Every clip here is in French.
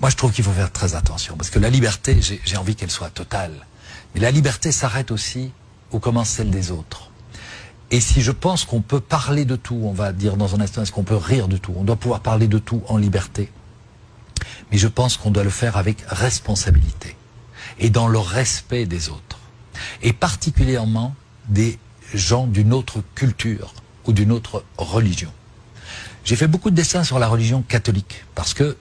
Moi, je trouve qu'il faut faire très attention, parce que la liberté, j'ai envie qu'elle soit totale. Mais la liberté s'arrête aussi où commence celle des autres. Et si je pense qu'on peut parler de tout, on va dire dans un instant, est-ce qu'on peut rire de tout? On doit pouvoir parler de tout en liberté. Mais je pense qu'on doit le faire avec responsabilité et dans le respect des autres. Et particulièrement des gens d'une autre culture ou d'une autre religion. J'ai fait beaucoup de dessins sur la religion catholique parce que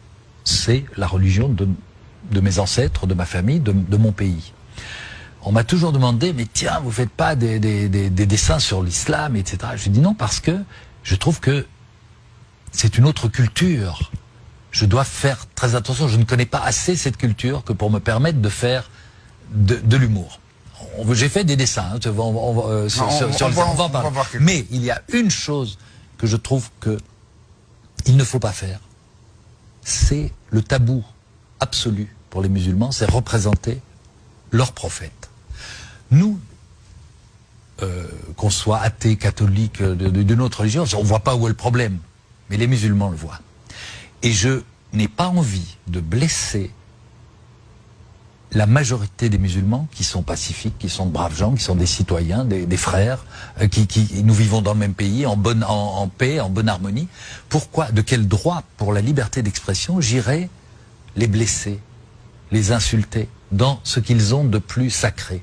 c'est la religion de mes ancêtres, de ma famille, de mon pays. On m'a toujours demandé, mais tiens, vous faites pas des dessins sur l'islam, etc. Je dis non, parce que je trouve que c'est une autre culture. Je dois faire très attention. Je ne connais pas assez cette culture que pour me permettre de faire de l'humour. J'ai fait des dessins, hein, on va en parler. Mais il y a une chose que je trouve que il ne faut pas faire. C'est le tabou absolu pour les musulmans, c'est représenter leur prophète. Nous, qu'on soit athée, catholique, d'une autre religion, on ne voit pas où est le problème. Mais les musulmans le voient. Et je n'ai pas envie de blesser la majorité des musulmans qui sont pacifiques, qui sont de braves gens, qui sont des citoyens, des frères, nous vivons dans le même pays, en paix, en bonne harmonie. Pourquoi, de quel droit, pour la liberté d'expression, j'irais les blesser, les insulter dans ce qu'ils ont de plus sacré?